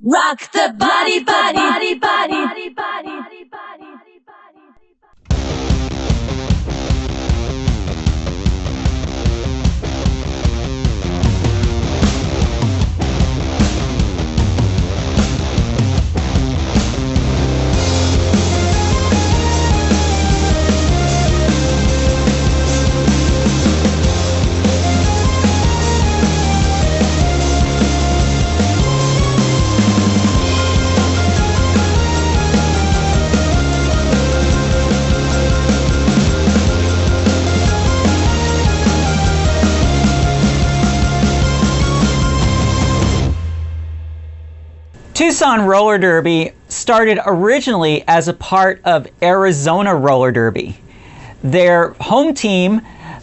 Rock the body, body, body, body, body. Tucson Roller Derby started originally as a part of Arizona Roller Derby. Their home team,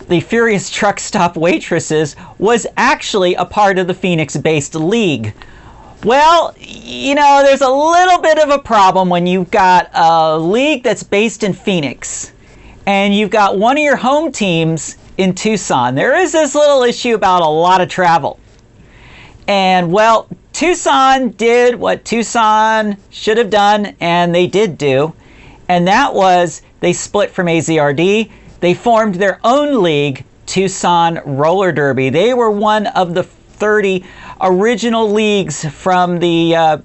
the Furious Truck Stop Waitresses, was actually a part of the Phoenix-based league. Well, you know, there's a little bit of a problem when you've got a league that's based in Phoenix and you've got one of your home teams in Tucson. There is this little issue about a lot of travel. And well, Tucson did what Tucson should have done, and they did do, and that was they split from AZRD. They formed their own league, Tucson Roller Derby. They were one of the 30 original leagues from the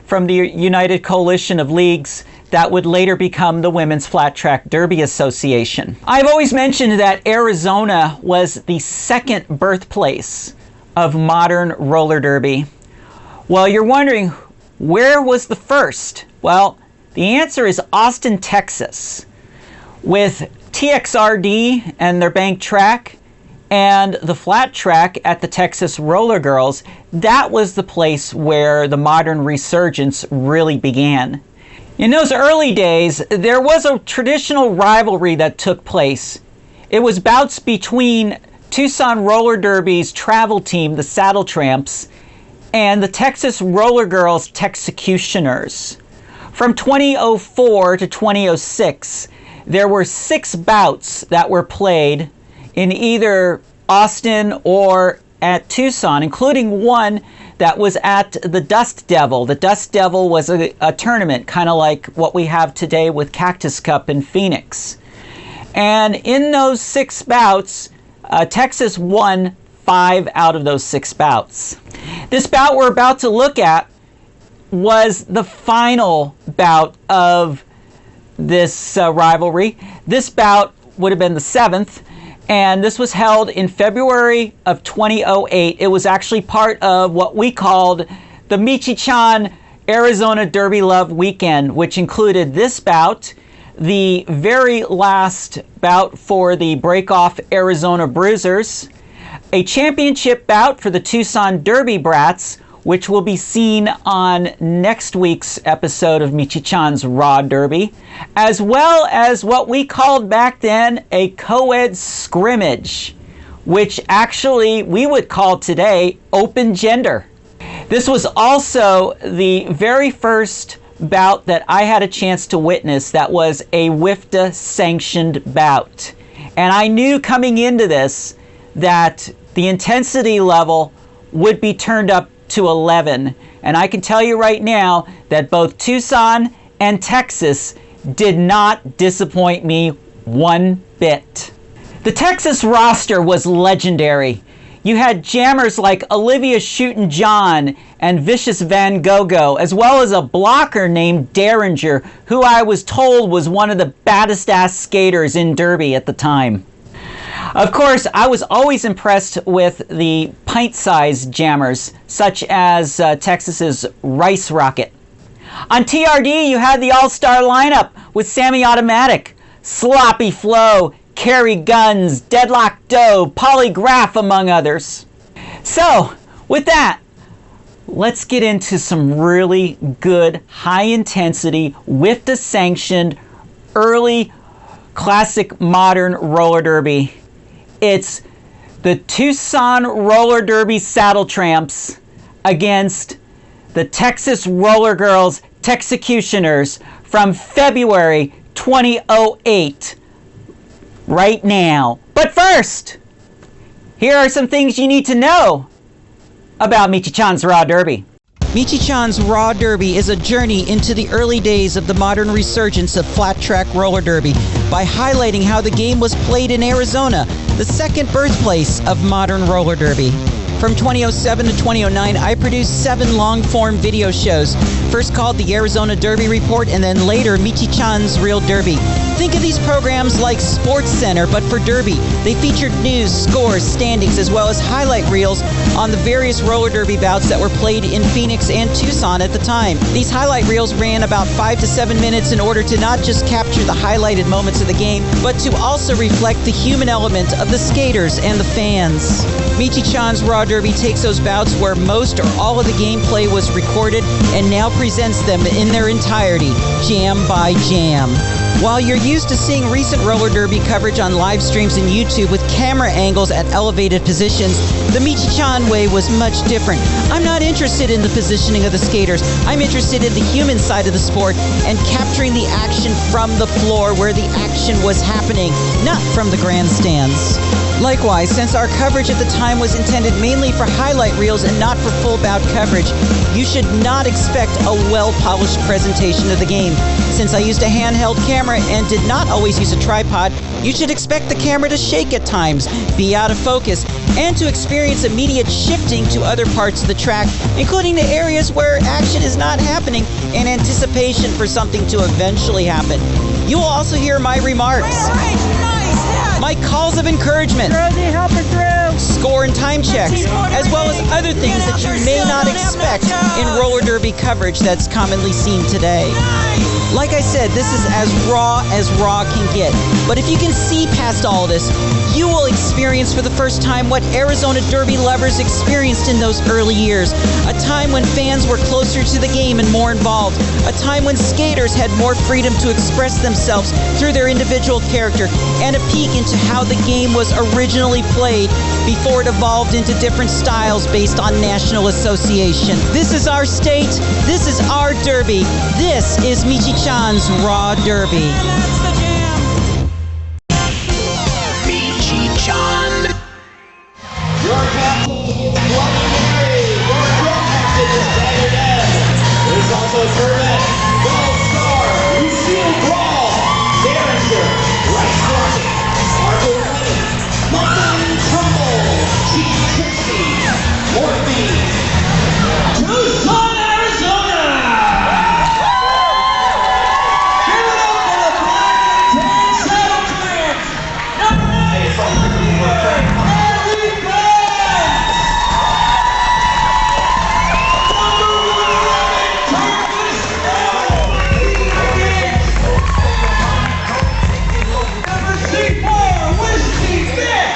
United Coalition of Leagues that would later become the Women's Flat Track Derby Association. I've always mentioned that Arizona was the second birthplace of modern roller derby. Well, you're wondering, where was the first? Well, the answer is Austin, Texas, with TXRG and their bank track and the flat track at the Texas Rollergirls. That was the place where the modern resurgence really began. In those early days, there was a traditional rivalry that took place. It was bouts between Tucson Roller Derby's travel team, the Saddletramps, and the Texas Rollergirls Texecutioners. From 2004 to 2006, there were 6 bouts that were played in either Austin or at Tucson, including one that was at the Dust Devil. The Dust Devil was a tournament, kind of like what we have today with Cactus Cup in Phoenix. And in those 6 bouts, Texas won 5 out of those 6 bouts. This bout we're about to look at was the final bout of this rivalry. This bout would have been the 7th, and this was held in February of 2008. It was actually part of what we called the Michi-chan Arizona Derby Love Weekend, which included this bout, the very last bout for the Breakoff Arizona Bruisers, a championship bout for the Tucson Derby Brats, which will be seen on next week's episode of Michi-chan's Raw Derby, as well as what we called back then a co-ed scrimmage, which actually we would call today open gender. This was also the very first bout that I had a chance to witness that was a WFTDA sanctioned bout. And I knew coming into this that the intensity level would be turned up to 11. And I can tell you right now that both Tucson and Texas did not disappoint me one bit. The Texas roster was legendary. You had jammers like Olivia Shootin' John and Vicious Van Gogh Gogh, as well as a blocker named Derringer, who I was told was one of the baddest ass skaters in Derby at the time. Of course, I was always impressed with the pint-sized jammers, such as Texas's Rice Rocket. On TRD, you had the all-star lineup with Sammy Automatic, Sloppy Flo, Carry Guns, Deadlock Doe, Polygraph, among others. So, with that, let's get into some really good, high-intensity, WFTDA-sanctioned, early, classic, modern roller derby. It's the Tucson Roller Derby Saddletramps against the Texas Rollergirls Texecutioners from February 2008. Right now. But first, here are some things you need to know about Michi-chan's Raw Derby. Michi-chan's Raw Derby is a journey into the early days of the modern resurgence of flat-track roller derby by highlighting how the game was played in Arizona, the second birthplace of modern roller derby. From 2007 to 2009, I produced 7 long-form video shows, first called the Arizona Derby Report and then later Michi-chan's Real Derby. Think of these programs like Sports Center, but for derby. They featured news, scores, standings, as well as highlight reels on the various roller derby bouts that were played in Phoenix and Tucson at the time. These highlight reels ran about 5 to 7 minutes in order to not just capture the highlighted moments of the game, but to also reflect the human element of the skaters and the fans. Michi-chan's Raw Derby takes those bouts where most or all of the gameplay was recorded and now presents them in their entirety, jam by jam. While you're used to seeing recent roller derby coverage on live streams and YouTube with camera angles at elevated positions, the Michi-chan way was much different. I'm not interested in the positioning of the skaters. I'm interested in the human side of the sport and capturing the action from the floor where the action was happening, not from the grandstands. Likewise, since our coverage at the time was intended mainly for highlight reels and not for full bout coverage, you should not expect a well-polished presentation of the game. Since I used a handheld camera and did not always use a tripod, you should expect the camera to shake at times, be out of focus, and to experience immediate shifting to other parts of the track, including the areas where action is not happening in anticipation for something to eventually happen. You will also hear my remarks, my calls of encouragement, score and time checks, as well as other things that you may not expect in roller derby coverage that's commonly seen today. Like I said, this is as raw can get. But if you can see past all this, you will experience for the first time what Arizona Derby lovers experienced in those early years. A time when fans were closer to the game and more involved. A time when skaters had more freedom to express themselves through their individual character. And a peek into how the game was originally played before it evolved into different styles based on national association. This is our state. This is our derby. This is Michi-chan's Raw Derby. Michi-chan. Your captain is Bloody Mary. Your co-captain is Saddletramps. There's also Kermit, Gold Star, Lucille Brawl, Derringer, Rice Rocket, Arthur Winnie, Muffin Tumble, Chief Trixie, Morphine, Tucson, Arizona. Give it up for the Black and Saddletramps. Number 8, Harry Bell. Number 1, Turkish Bell. Number 4, Whiskey Fit.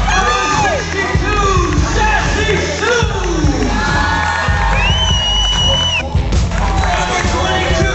Number 62, Sassy Sue. Number 22,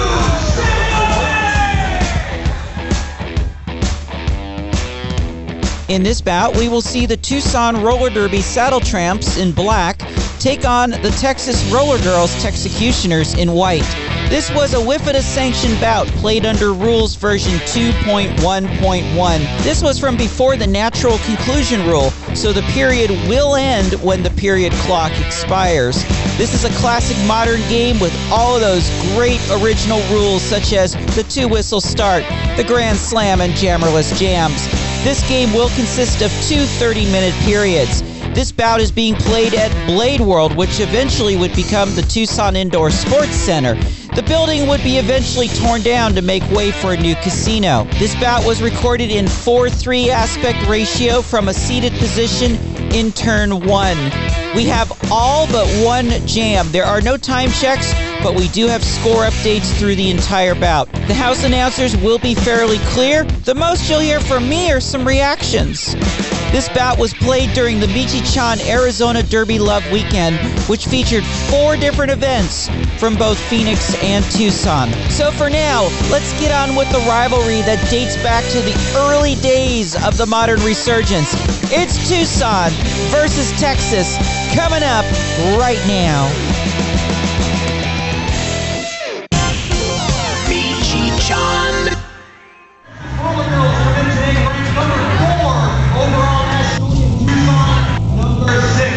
In this bout, we will see the Tucson Roller Derby Saddletramps in black take on the Texas Rollergirls Texecutioners in white. This was a WFTDA sanctioned bout played under rules version 2.1.1. This was from before the natural conclusion rule, so the period will end when the period clock expires. This is a classic modern game with all of those great original rules such as the 2-whistle start, the Grand Slam, and jammerless jams. This game will consist of 2 30-minute periods. This bout is being played at Bladeworld, which eventually would become the Tucson Indoor Sports Center. The building would be eventually torn down to make way for a new casino. This bout was recorded in 4:3 aspect ratio from a seated position in turn 1. We have all but one jam. There are no time checks, but we do have score updates through the entire bout. The house announcers will be fairly clear. The most you'll hear from me are some reactions. This bout was played during the Michi-chan Arizona Derby Love Weekend, which featured 4 different events from both Phoenix and Tucson. So for now, let's get on with the rivalry that dates back to the early days of the modern resurgence. It's Tucson versus Texas, coming up right now. Michi-chan. Rollergirls women today ranked number 4 overall nationally in Tucson, number 6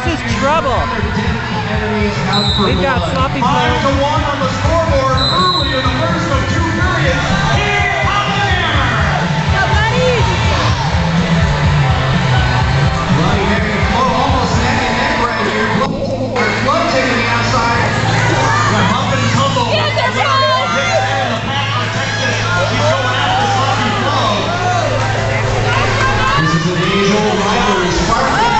is trouble. We've got sloppy flow. 5-1 on the scoreboard early in the first of 2 periods. Here on the hammer. Bloody heavy flow, almost neck and neck right here. Flood taking the outside. The hump and tumble. Get the There in the back for Texas. He's going after sloppy flow. This is an age-old rivalry. Spartan.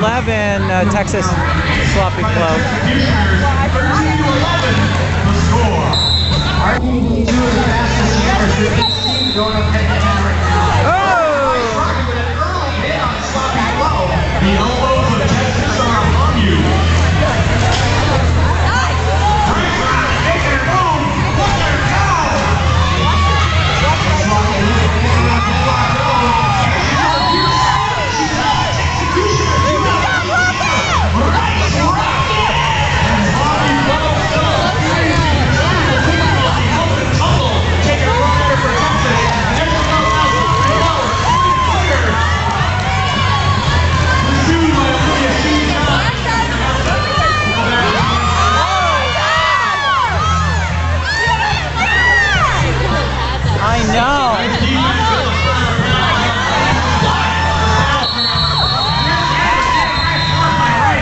11, Texas sloppy flow. Texecutioners, 13-11, the score. Our team two is the fastest jammers we've seen going up head-to-head right now. Nice rocking with an early hit on a sloppy flow. The elbows of Texas are among you. Nice rock, taking it home. Look at her go. Sloppy music, taking out the block road. She's on your side. She's on the Texecutioners. You got it. Nice rocket. And sloppy flow still crazy. Tumble, take a rider for Texas. There's a go now, sloppy flow. Clear. Pursued by Michi-chan. I know.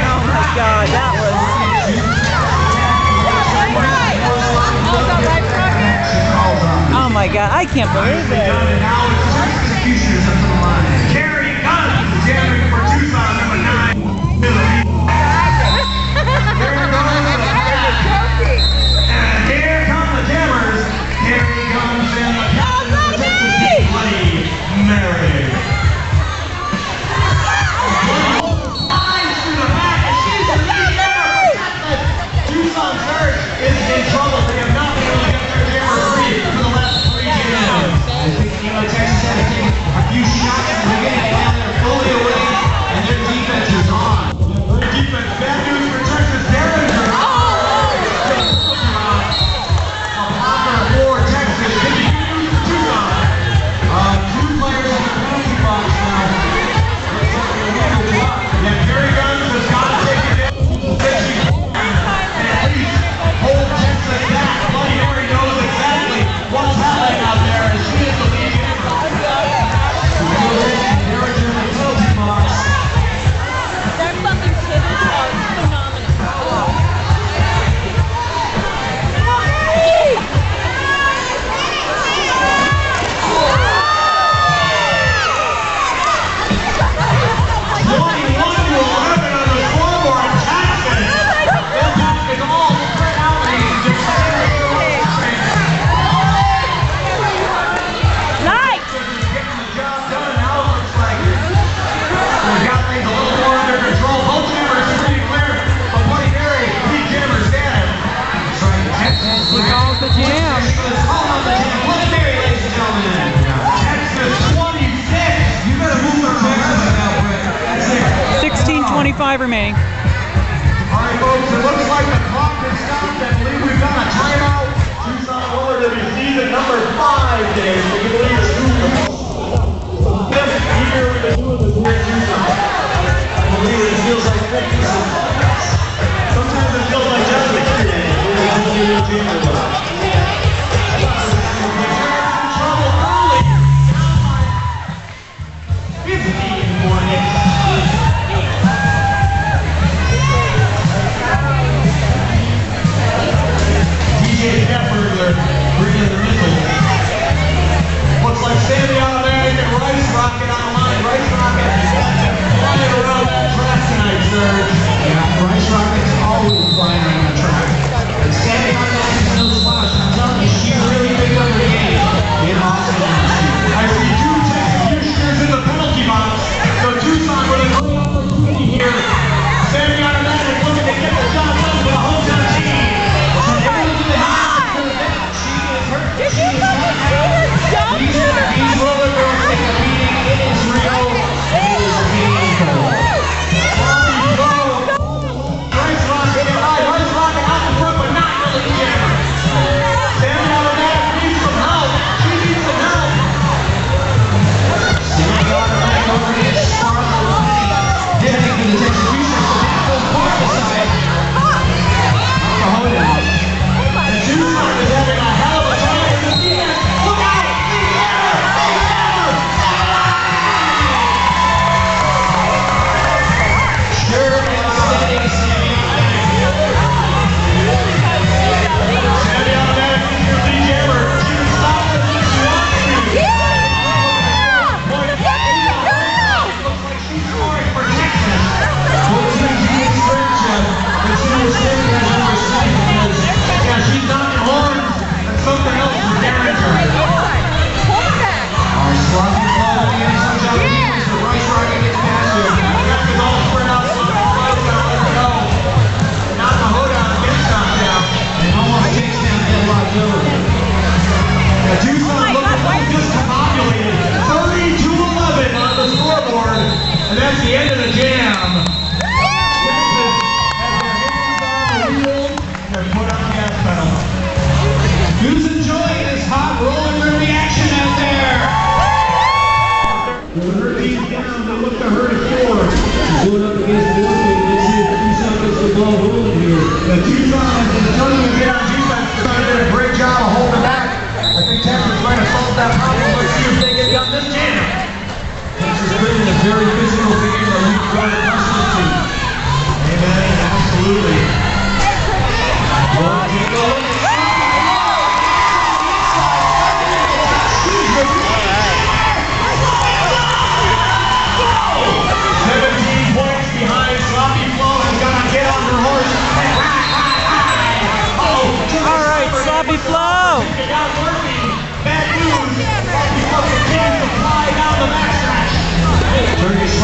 Oh my God, that was. Oh my God, I can't believe it. And now it's Texecutioners up to the line. Carry guns, jamming for Tucson, number 9. And here come the jammers. Carry guns and the Texas Bloody Mary. Lines through the back, and she's the lead jammer for Texas. Tucson Church is in trouble. They have not been able to get their jammer free for the last 3 games. I think Texas had to take a few shots in the beginning, and now they're fully awake, and their defense is on. Great defense. Bad news for Texas. Derringer. A blocker for Texas. Good news for Tucson. 2 players in the penalty box now. Yeah, Carry Guns has got to take it in. And at least hold Texas back. Bloody Mary knows exactly what's happening out there, and she is the lead jammer. Derringer in the penalty box. Their fucking kittens are phenomenal. Remaining. All right, folks, it looks like the clock has stopped. I believe we've got a timeout. Tucson Derby season number 5 today. So you believe it's 2 this year we've been doing this here in Tucson. I believe it feels like 50 sometimes. Sometimes it feels like just yesterday. We're going to do a team with us. Trouble early. 15 more hits. Bringing in the middle. Looks like Sandy on there and Rice Rocket on the line. Rice Rocket flying around that track tonight, Serge. Yeah, Rice Rocket's always flying around the track. And Sandy on that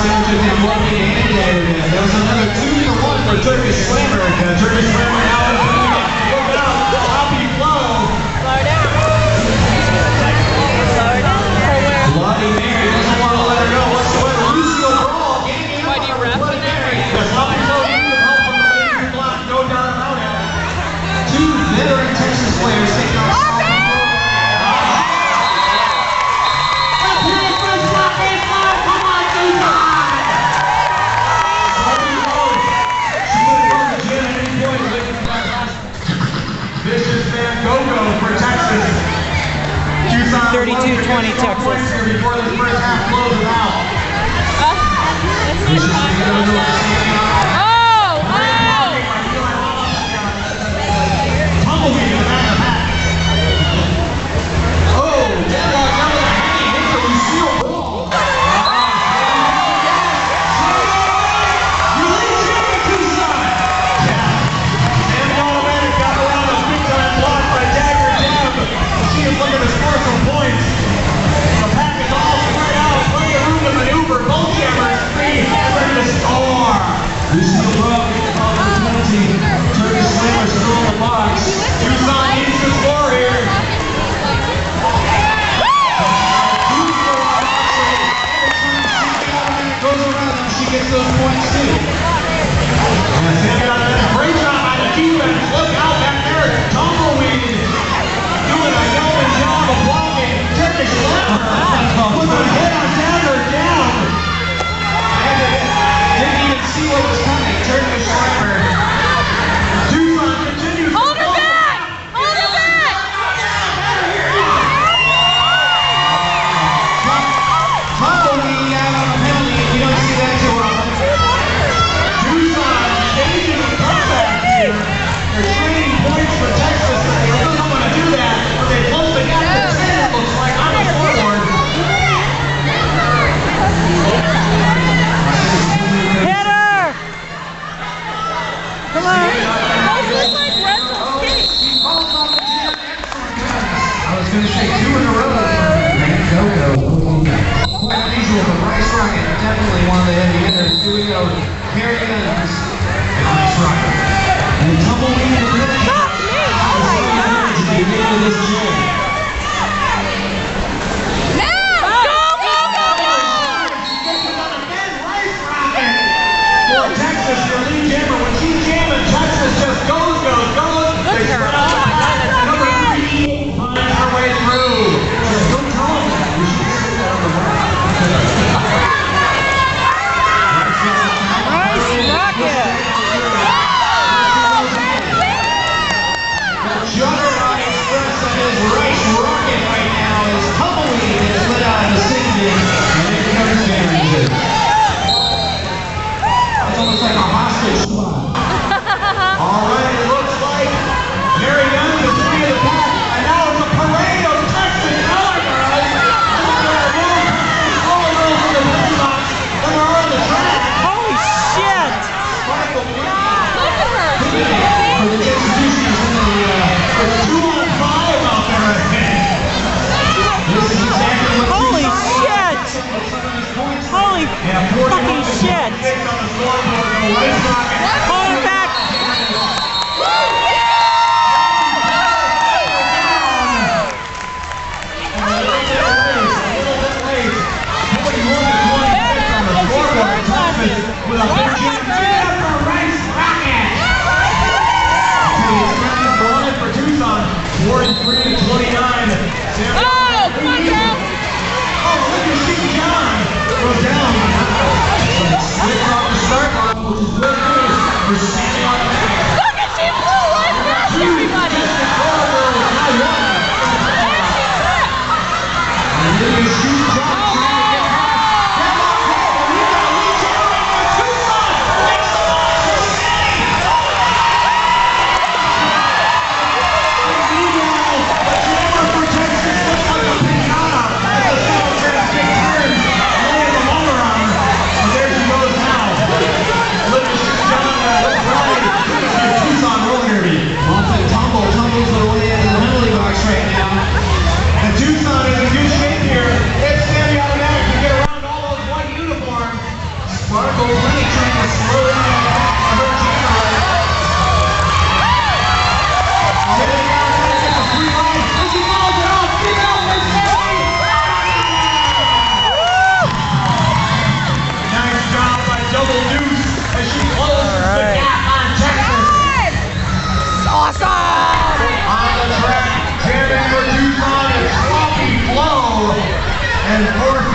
Slammers if you want me to end there. There was another 2-1 for Turkish Slammer. Turkish Slammer now is going to look out. Sloppy flow. Slow down. Slow down. Bloody Mary doesn't want to let her go whatsoever. Lucio Brawl. Why do you rap in there? The sloppy flow needs some help from the ladies in black. No doubt about it. Two veteran Texas players taking on sloppy flow. Vicious Van Gogh Gogh for Texas. Tucson 32-20 Texas. Before this first half closes out. Vicious Van Gogh Gogh. Tumbleweed in the back of the pack. Oh, deadlock down with a hanging hit to Lucille Brawl. You lead champion Tucson. Yeah. And the automatic got around a big time block by Dagger Deb. She is looking to score some points. The pack is all spread out. Plenty of room to maneuver. Both jammers free. Ready to score.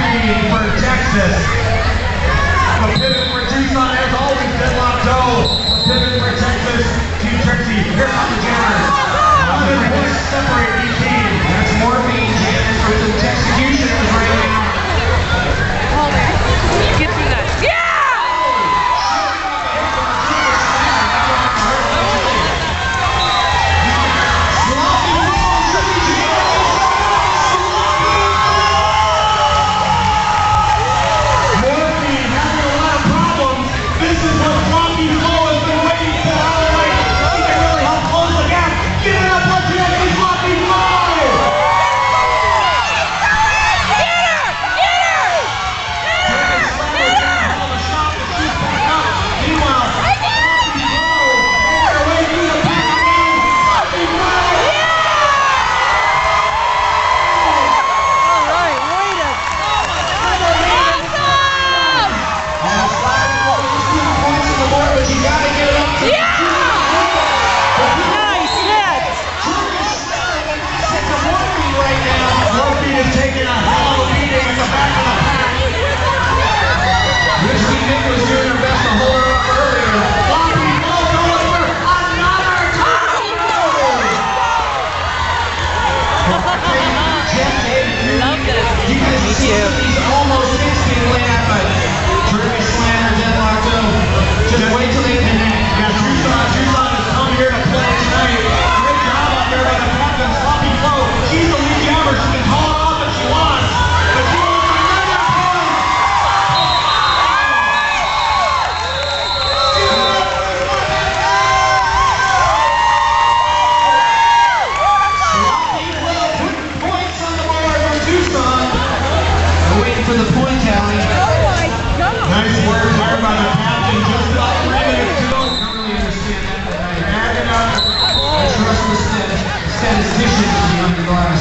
Morphine for Texas. The pivot for Tucson, as always, deadlock toe. The pivot for Texas, Team Trixie. Here come the jammers. Points separate each team. That's Morphine jamming for the Texecutioners right now. Hold it. Get through that. Yeah!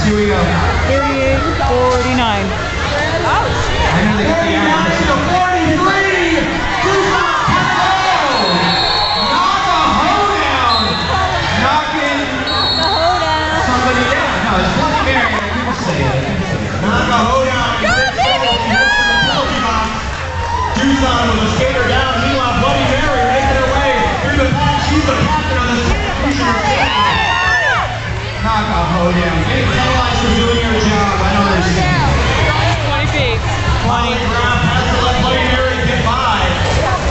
Here we go. 38-49. Oh, shit. I know they get the hour. 43! Tucson knock a hoedown! Knocking somebody down. No, it's Bloody Mary. I couldn't say it. Knock a hoedown. Go, baby, go! Tucson with a skater down. Meanwhile, Bloody Mary making her way through the pack. She's the captain of the Texecutioners team. Knock a hoedown. Getting penalized for doing your job. I don't understand. 20 feet. Flying around, has to let Bloody Mary get by.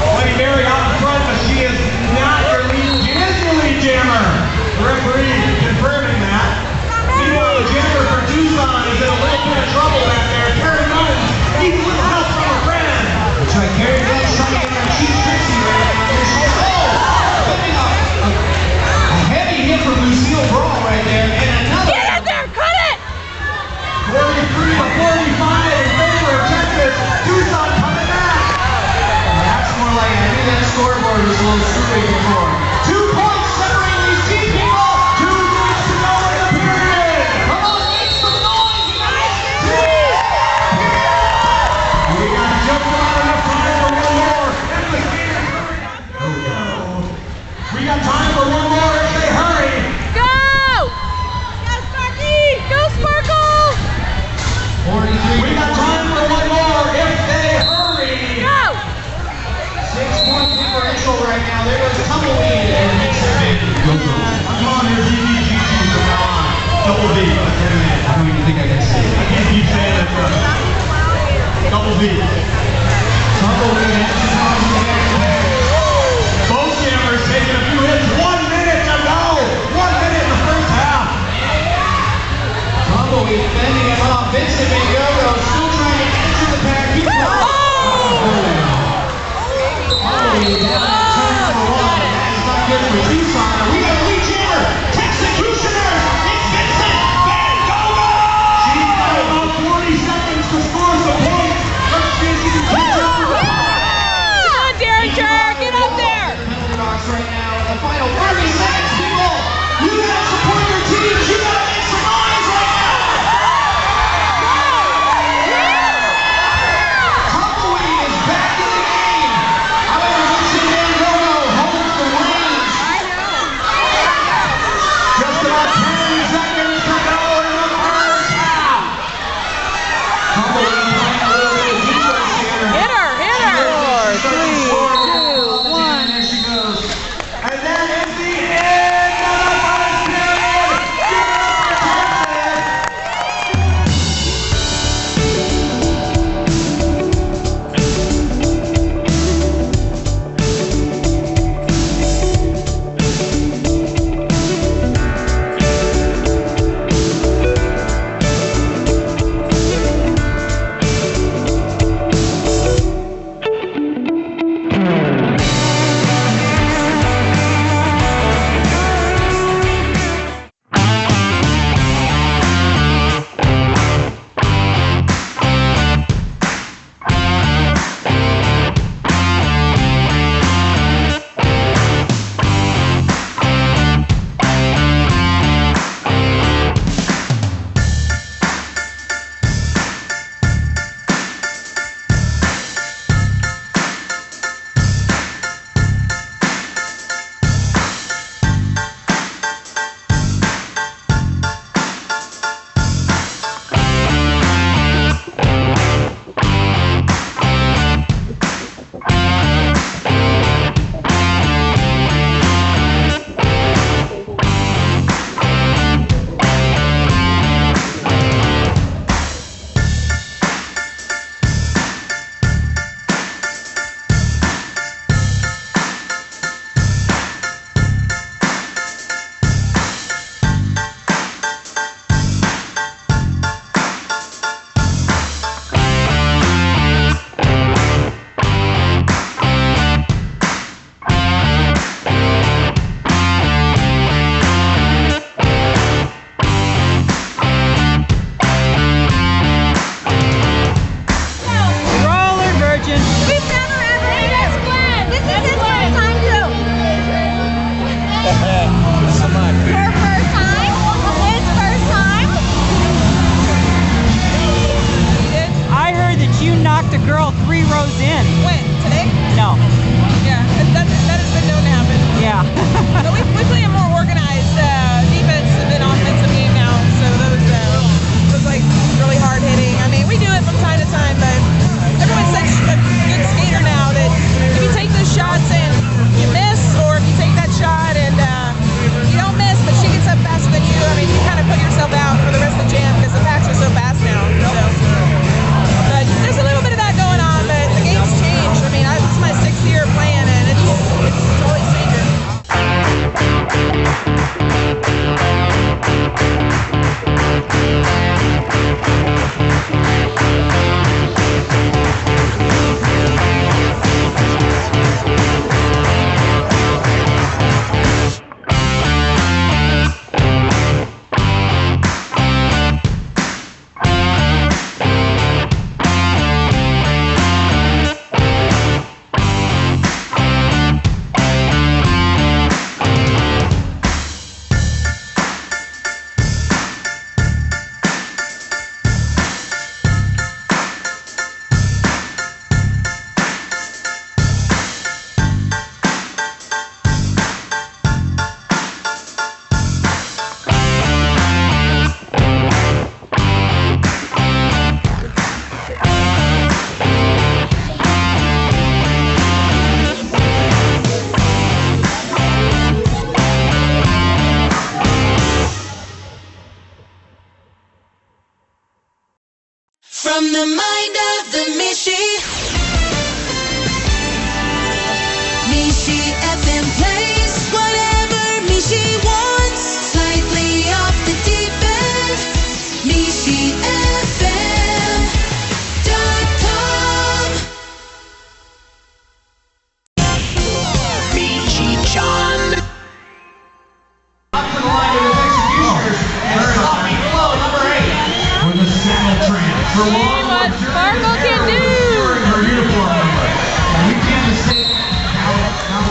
Bloody Mary out in front, but she is not your lead. She is your lead jammer. The referee confirming that. Meanwhile, the jammer for Tucson is in a little bit of trouble back there. Carrie Guns needs a little help from her friend. That's right, Carrie Guns trying to get her cheap Trixie right now. Here she is. Picking up a heavy hit from Lucille Brawl right there. And another. Get in there! Cut it! 43 to 45 in favor of Texas. Tucson coming back. That's more like, I knew that scoreboard was a little screwy before. 2 points separating these two people. 2 minutes to go in the period. Come on, make some noise, guys. We got just about enough time for one more. We got time for one more if they hurry. Go! Go, Sparky! Go, Sparkle! 43. We got time for one more if they hurry. Go! 6-point differential right now. There goes knocked a girl 3 rows in. When? Today? No. Yeah, that has been known to happen. Yeah. But we play a more organized defense than offensive game now, so those like really hard hitting. I mean, we do it from time to time, but everyone's such a good skater now that if you take those shots and you miss, or if you take that shot and you don't miss, but she gets up faster than you, I mean, you kind of put yourself out for the rest of the jam because the packs are so fast now. So, but there's a little bit of that going on, but the game's changed. I mean, this is my 6th year playing, and it's totally changing. From the mind of the Michi FM plays whatever Michi wants. Slightly off the deep end. Michi-fm.com. Michi-chan. Up to the line of the Texecutioners and sloppy flow, number 8. For the Saddletramps. For long, what Sparkle can do. her uniform number. And we can't mistake how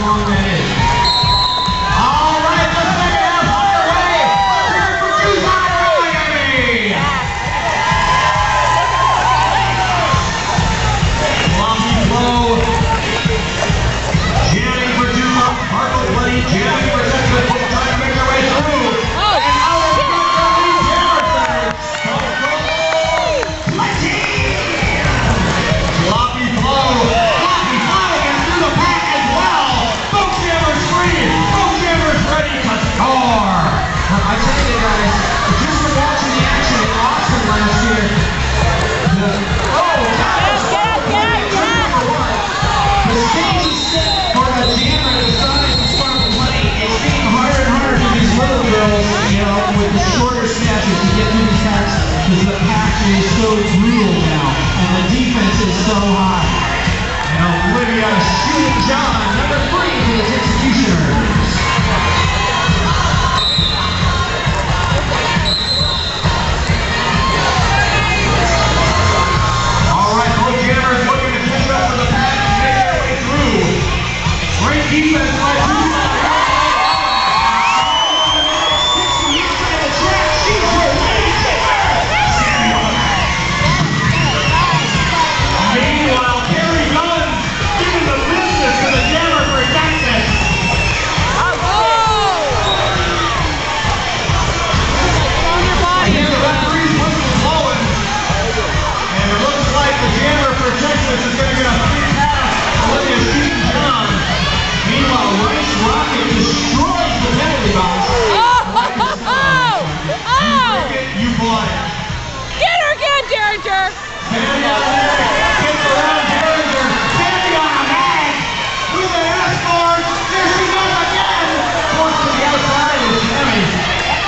long that is. All right, the second half underway. Here for Tucson, Miami. Sloppy flow. Jamming for Tucson. Sparkle Buddy jamming for Texas. Trying to make their way through. Oh, And now it's shit. Sloppy flow gets through the pack as well. Boat jammers free. Boat jammers ready to score. I tell you guys, just from watching the action at Austin last year, the stage is set for the jammer to decide to start playing. It's getting harder and harder for these little girls, you know, with the shorter stature to get through these packs because the pack is so brutal now and the defense is so high. And Olivia shooting John, number 3 for the Texecutioners. All right, both jammers looking to catch up with the pack and make their way through. Great defense by Tucson. Inside the track, she's your lady kicker. Meanwhile, Carrie Guns giving the business to the jammer for Texas. On your body, The everyone. referee's whistle blowing. And it looks like the jammer for Texas is going to get a free pass. Olivia shooting John. Meanwhile, Rice Rocket destroys the penalty box. You blood it. Get her again, Derringer. Sandy out there, gets around Derringer. Sandy on a mag with an escort. There she goes again. Forced to the outside is Sammy.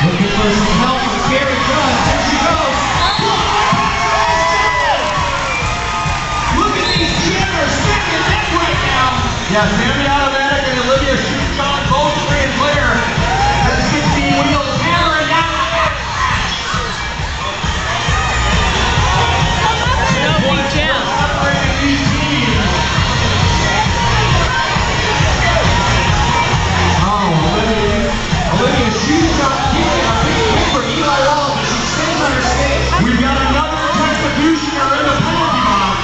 Looking for some help from Carrie Gunn. There she goes. Look at these jammers neck and neck right now. Yeah, Sammy automatic and Olivia shoots John both free and clear. That 16 wheels hammering down. No big jam. Separating these teams. Olivia shoots up, kicking a big hit for Eli Wallace, but she stays on her skate. We've got another Texecutioner in the penalty box.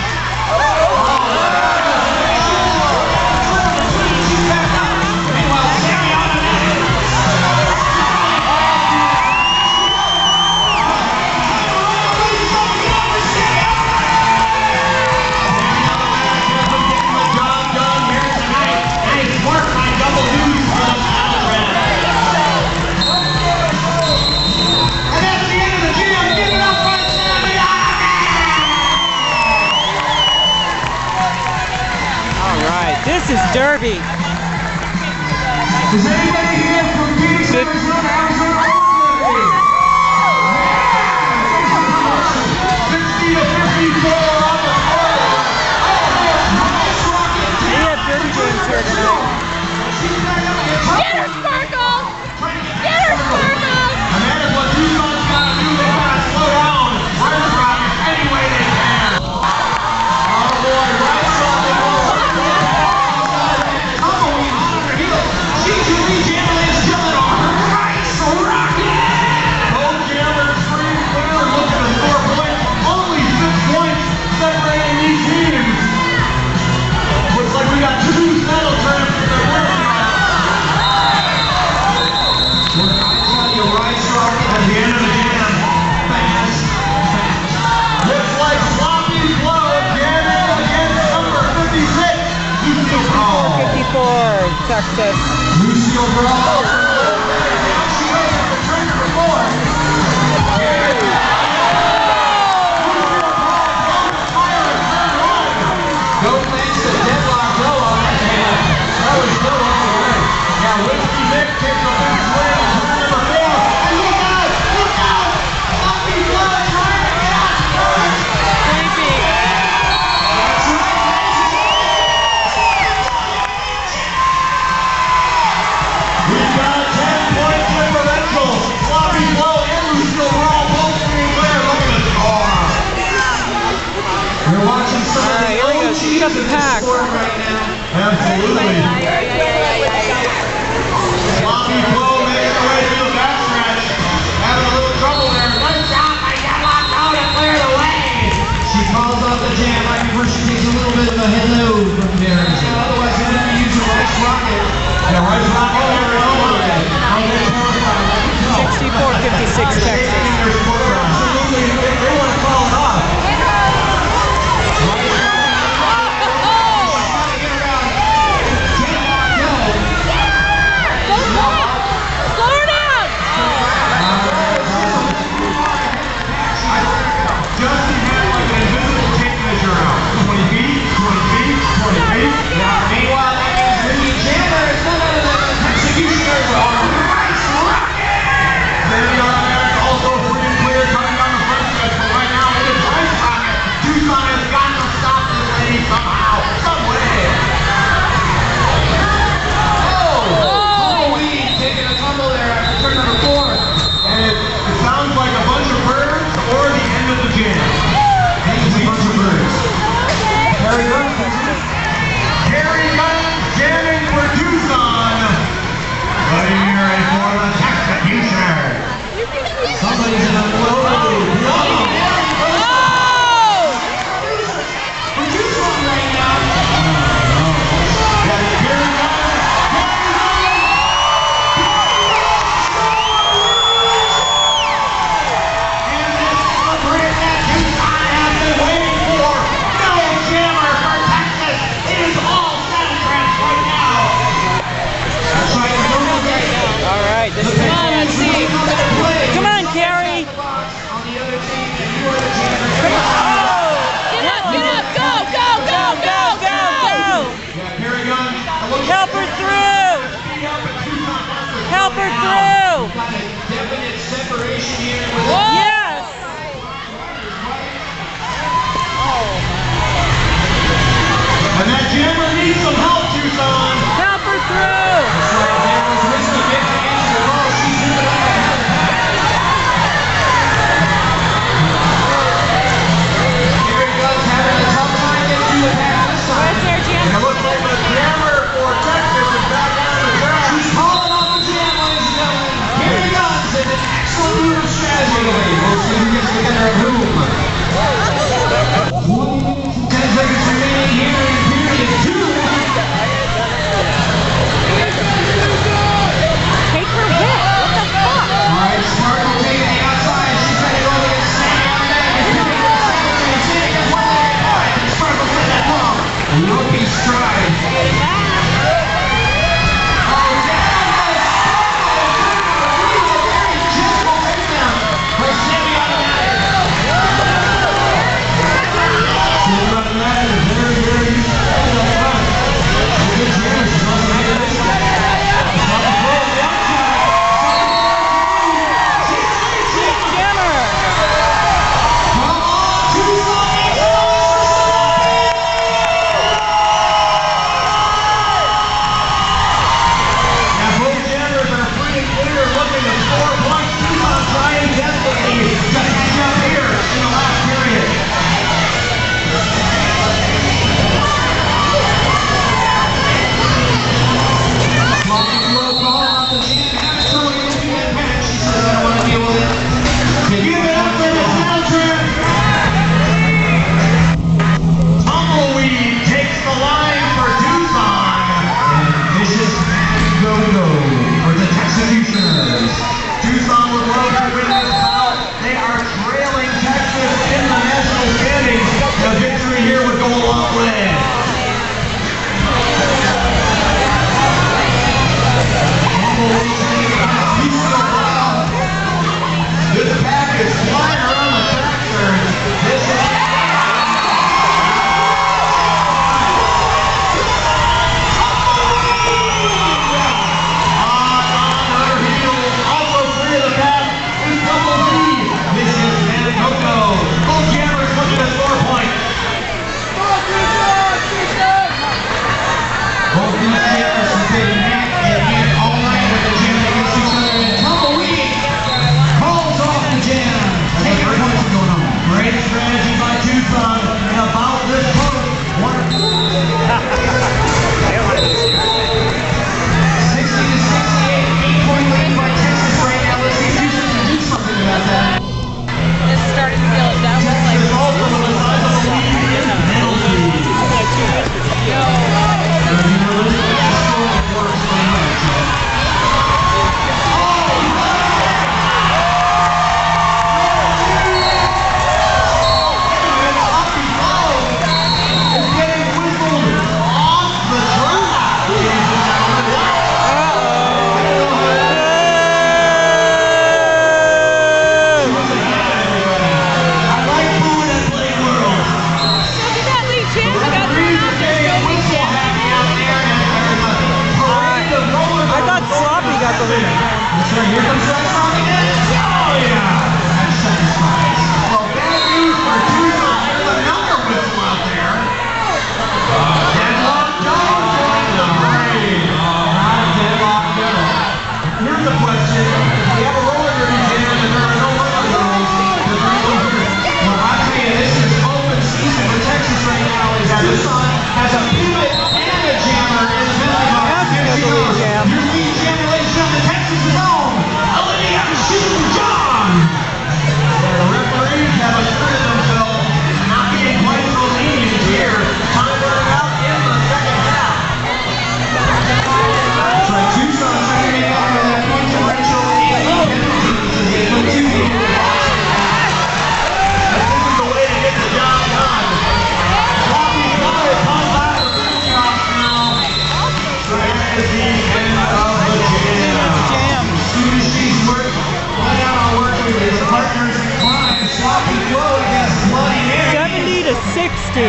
This is Derby. Is anybody here from Phoenix and Tucson? 60 to 54 on the floor. We have Derby games here tonight. Get her, Sparkle! Get her, Sparkle! And that is what Tucson's got to do. They got to slow down Rice Rockets any way they can. Oh boy, Rice Rockets. Tumbleweed on her heels. She's really jamming and killing on her. Rice Rockets! Both jammers free and clear, looking to score points. Only 6 points separating these teams. Looks like we got 2 Saddletramps in the work. Rice Rocket at the end of the jam. Fast. Looks like Sloppy Flow jamming against number 56. Lucille Brawl. 54, Texas. Lucille Brawl. Now she goes up to turn number 4. Lucille Brawl goes higher in turn 1. No thanks to Deadlock Blow on that jam. That was still on the way. Now Whiskey Vic takes a big swing on turn number 4. And look out! Look out! Sloppy Flow trying to get out first. That's right. We've got a 10-point differential. Sloppy Flow and Lucille Brawl both being clear, looking to score. You're watching some of the here we go. OGs She's got the in this pack. sport right now. Absolutely. Sloppy Flow making the way to the backstretch. Having a little trouble there. Good job, I got locked out and cleared away. She calls off the jam right before she takes a little bit of a hello from Darren. Otherwise, she's going to use a Rice Rocket. And a Rice Rocket over and over again. 64-56 Texas. Absolutely. They want to call it off. Slow her down! Justin had like an invisible tape measure out. 20 feet, 20 feet, 20 feet. Meanwhile, that means Michi-chan is none other than the Texecutioners on Rice Rocket. Maybe our America also free and clear coming down the front stretch, but right now it is Rice Rocket. Tucson has got to stop this lady somehow, some way. Tumbleweed taking a tumble there after turn number 4. And it sounds like a bunch of birds or the end of the jam. It's a bunch of birds. Harry Guns. Harry Guns jamming for Tucson. Ready for the Texecutioners. Somebody's in a low. For Tucson right now. That's Harry Guns. All right, this is Come on, let's see. Come on, Carrie.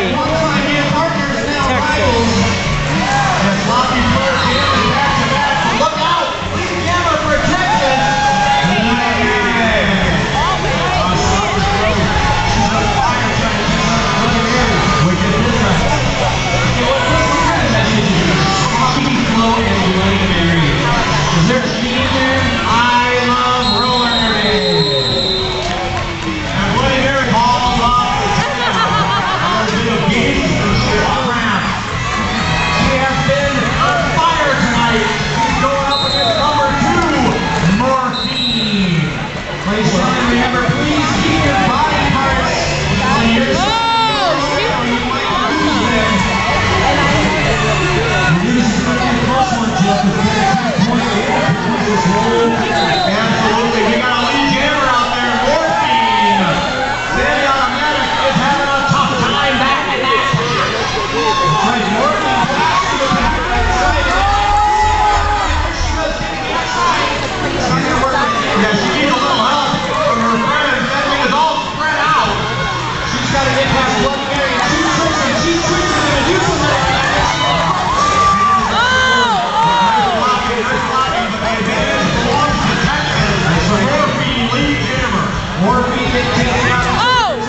Derby, Texas. Look out! Camera for Texas! Is there a scene there? I love roller derby. And Bloody Mary calls off the beast Saddletramps. She has been on fire tonight. She's going up against number 2, Morphine. Ladies and gentlemen, remember, please keep your body parts on your Absolutely, we got a lead jammer out there, Morphine. Sandy Automatic is having a tough time back in that. Right, Morphine back to the back right side. Yeah, she needs a little help from her friends. That thing is all spread out. She's got to get past Bloody Mary. She's gonna do something. Morphine gets taken out.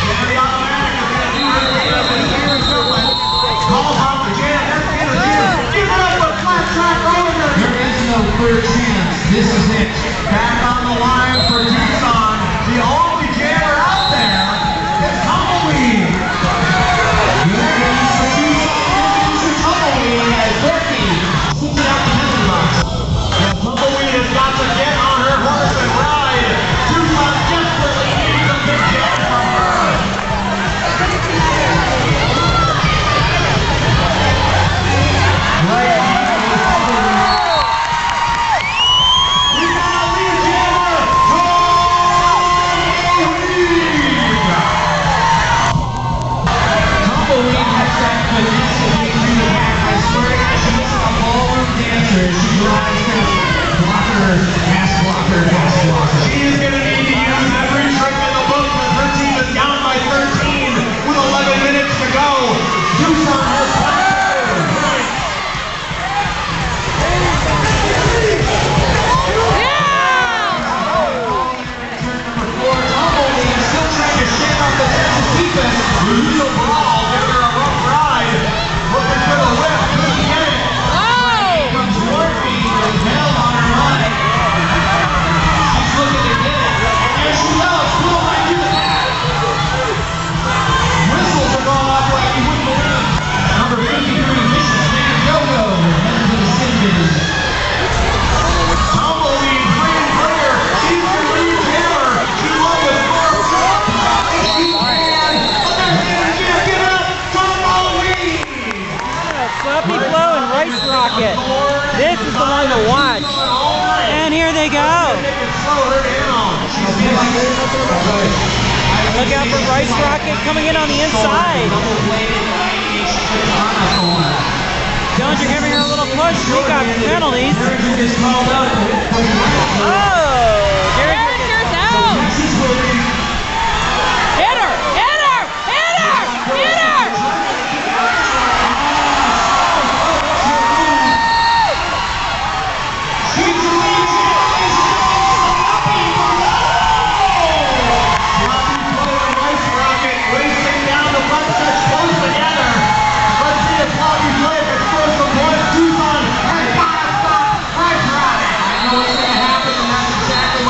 Sandy Automatic is going to do her calls out the jam. That's the energy. Give it up for flat track roller. There is no clear chance. This is it. Back on the line for Tucson. The only jammer out there is Tumbleweed. Good news for Tucson. Tumbleweed has 30. Pulling out the penalty box. Tumbleweed has got to get on her horse and ride. Tucson desperately needs a big jam from her. We got a lead jammer. Tumbleweed has that finesse through the back. I swear to God, she's a ballroom dancer. She drives this blocker, pass blocker, pass blocker. She is going to need to use every trick in the book because her team is down by 13 with 11 minutes to go. Tucson has one point. Turn number 4, Tumbleweed still trying to shake off the Texas defense. Illegal brawl, giving her a rough ride. Looking for the whip, couldn't get it. Here comes Morphine with hell on her line. She's looking to get it. And there she goes. Will might do that. Whistles are going off like you wouldn't believe. Number 53, Vicious Van Gogh Gogh, heading to the Cinches. Tumbleweed, free and clear. She's the lead jammer. She's on with 4 points. She can. But there's energy to give it up. Tumbleweed. Sloppy Flow and Rice Rocket. This is the one to watch. And here they go. Look out for Rice Rocket coming in on the inside. Jones, you're giving her a little push. She got penalties. Oh, Characters out! Hit her! Hit her! Hit her! Hit her! Racing down the front stretch, close together. Let's see if Floppy Play can score some points. Tucson has got to stop Rice Rocket. I know what's going to happen, and that's exactly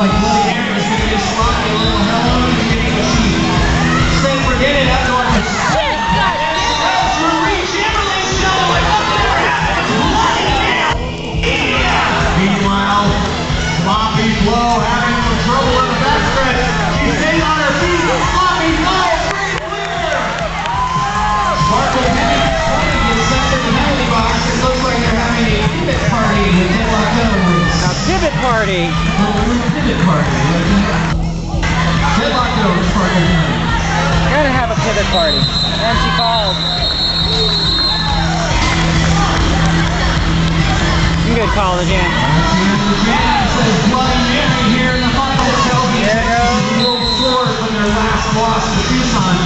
like bloody hammers, gonna get sloppy, a little hello, and getting the sheet. Say forget it, that's what I said. Meanwhile, Sloppy Flo having some trouble in the backstretch. She's staying on her feet. Sloppy Flo, free clear. Sparkle Pivot trying to get set in the penalty box. It looks like they're having a pivot party with Deadlock Goes. A pivot party. A little pivot party. Deadlock Goes, Sparkle Pivot. Gotta have a pivot party. And she called. Good call, the jam. Says Bloody Mary here in the final. There goes. Short from their last loss to Tucson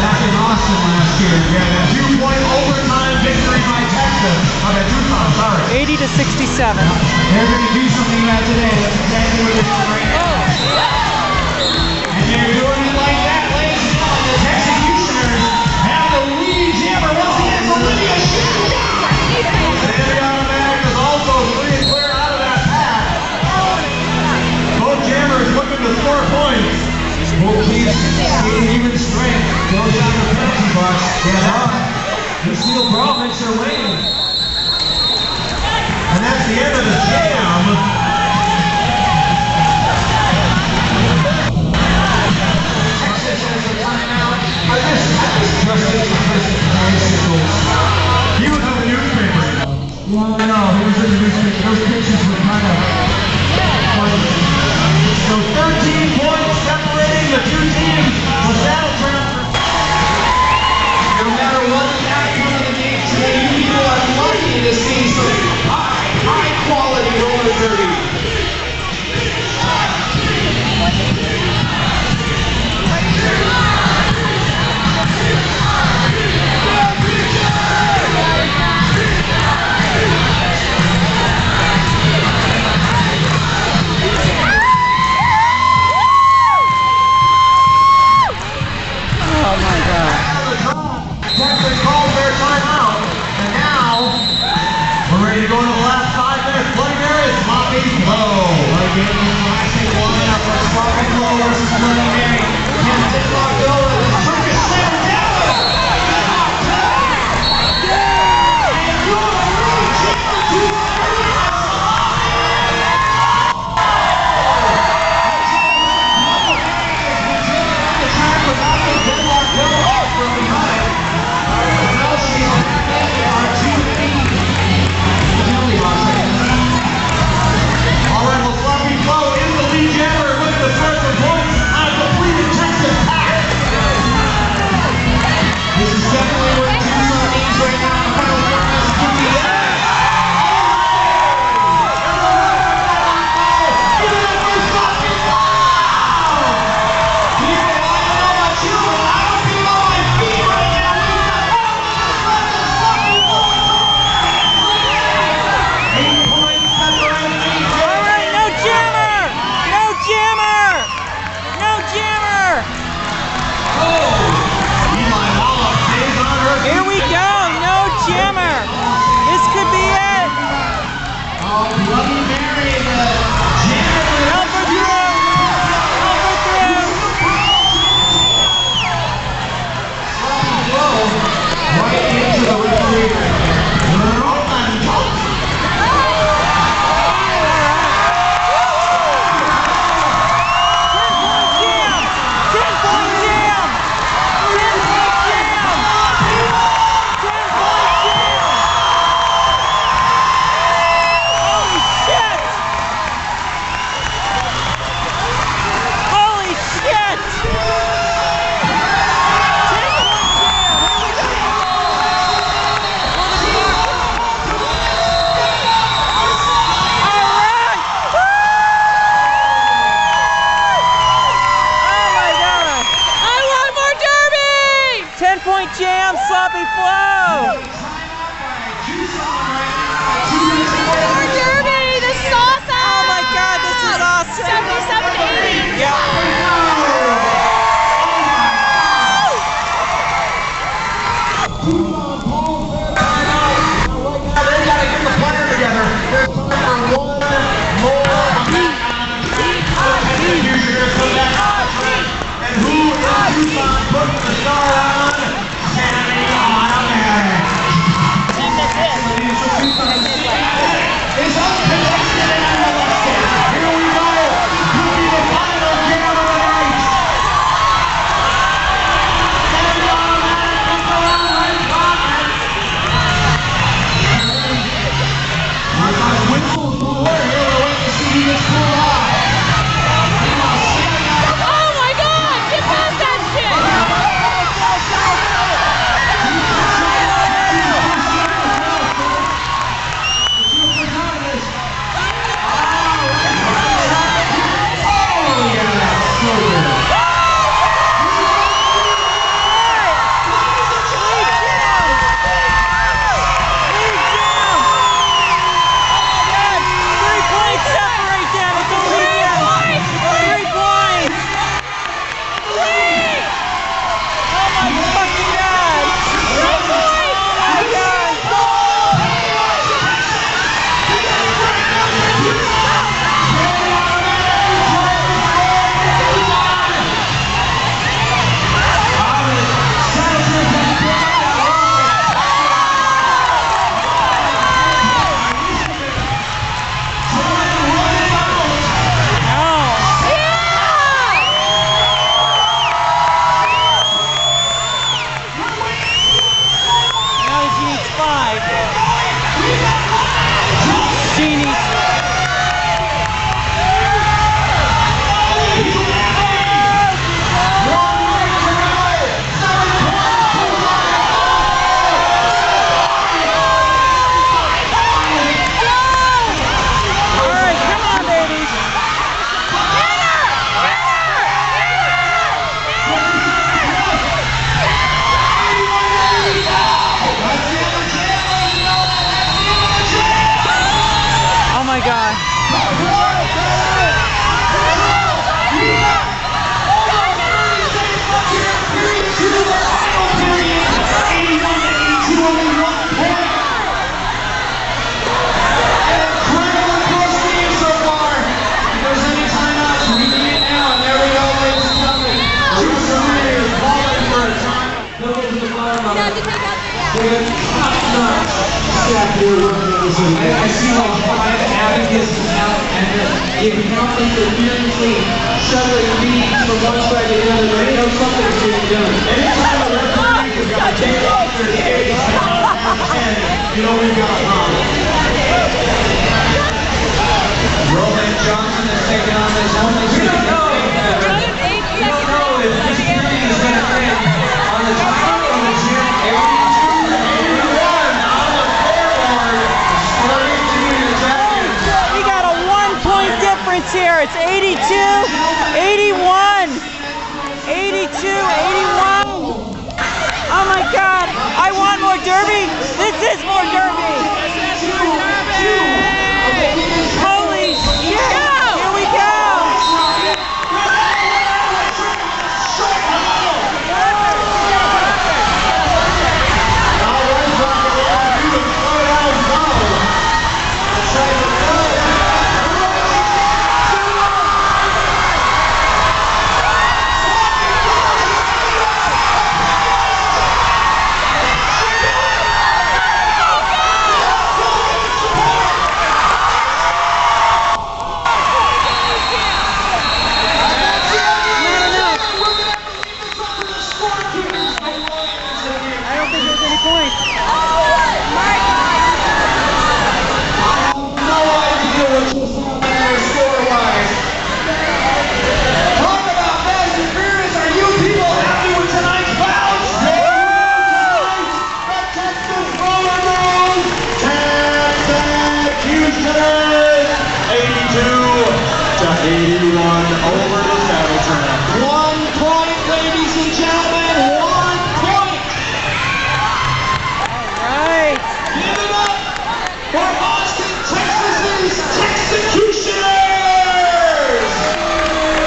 back in Austin last year. Yeah, a 2-point overtime victory by Texas. Tucson, sorry. 80-67. They're going to do something about today. That's exactly what they're doing right now. And they're doing it like that, ladies and gentlemen. The Texecutioners have the lead jammer once again. It's Olivia Sheen. Very automatic is also free and clear out of that pack. Both jammers looking to score points. Both teams getting even strength. Goes out of the penalty box. Stand up. Lucille Brawl makes her way. And that's the end of the jam. Texas has a timeout. I just trusted bicycles. He was in the newspaper. Well, no, he was in the newspaper. Those pictures were kind of funny. So 13 points separating the two teams. The Saddletramps. No matter what the outcome of the game today, you people are lucky to see some high quality roller derby. Texas calls their timeout, and now we're ready to go to the last 5 minutes. Bloody Mary, Sloppy Flo. Again, the classic lineup for Sloppy Flo versus Bloody Mary. Can Deadlock go? The trick is slam down. And you're reaching to the track without the Deadlock go from behind. Alright, well, Sloppy Flo is the lead jammer looking to start some points on a completed Texas pack. This is definitely what Tucson needs right now in the final contest. Give it up for Sloppy Flo! People, I don't know about you, but I would be on my feet right now. Here we go, no jammer. This could be it. Oh, Bloody Mary, the jammer. Help her through. Help her through. Sloppy Flo right into the referee. Jam, Sloppy Flo! Derby, this is awesome! Oh my God, this is awesome! 77-80. Yeah. They gotta get the player together. There's time for one more. top-notch staff here working on this event. I see like 5 advocates out and if not interferently shuttling meetings from one side to the other, they know something's being done. Anytime a referee has got a day off their skates and you know we've got a problem. Roland Johnson has taken on this helmet. We don't know. We don't know if this series is going to end on the top of the gym 82-81 on the forward. Starting to be the champions. We got a 1-point difference here. It's 82-81. 82-81. Oh my God. I want more Derby. This is more Derby. Holy shit. Here we go. Texecutioners, 82-81 over the Saddletramps. 1 point, ladies and gentlemen. 1 point. All right. Give it up for Austin, Texas's Texecutioners.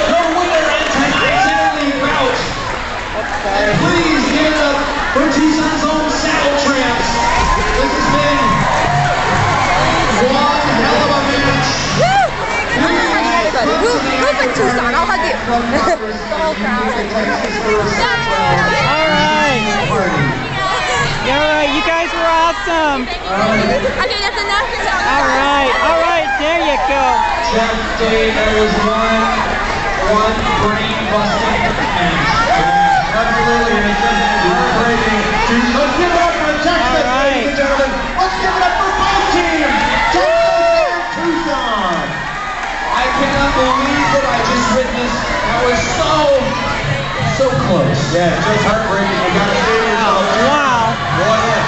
The winner in tonight's interleague bout. And please give it up for Tucson's own Saddletramps. This has been one hell of a match. Who's in Tucson? I'll hug you. The whole crowd. All right. You guys were awesome. Okay, that's enough. All right. There you go. Jeff Day, there was one brain busting match. Absolutely, and it's just heartbreaking. Let's give it up for Texas, ladies and gentlemen. Let's give it up for both teams, Texas and Tucson. I cannot believe what I just witnessed. That was so close. Yeah, it's just heartbreaking. You gotta say yourself. Wow. What if?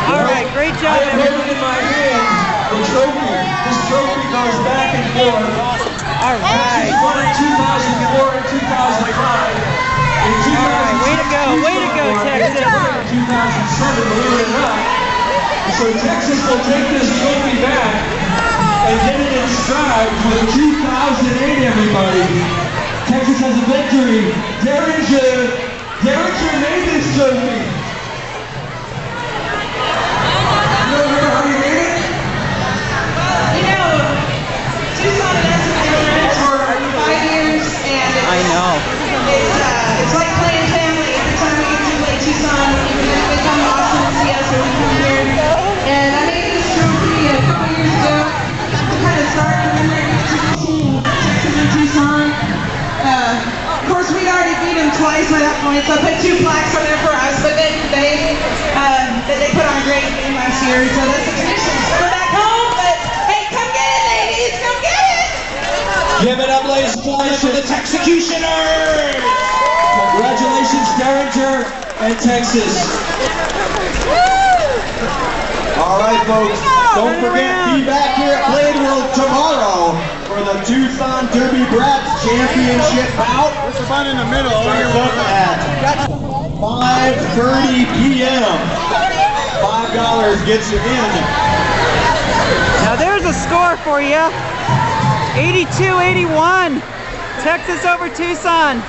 All right. Great job, I have everyone. in my hands the trophy. This trophy goes back and forth. All right. Texas won in 2004 and 2005. In 2006, Way to go, Texas. 2007, believe it or not. So Texas will take this trophy back and get it in stride for the 2008, everybody. Texas has a victory. Derringer made this trophy. You remember how he made it? You know, Tucson and Texas have been friends for 5 years, and I know. it's like playing family. Every time we get to play Tucson, even if they come to Austin and see us, or we come here. And I made this trophy a couple years ago to kind of start remembering Texas and Tucson. Of course, we'd already beat them twice by that point, so I put 2 plaques on there for us. But then they put on a great game last year, so that's a tradition. We're back home, but hey, come get it, ladies, come get it! Give it up, ladies and gentlemen, for the Texecutioners. Congratulations, Derringer and Texas. All right, folks. Don't forget, be back here at Bladeworld tomorrow for the Tucson Derby Brats Championship bout. What's the fun in the middle? Starts up at 5:30 p.m. $5 gets you in. Now there's a score for you. 82-81. Texas over Tucson.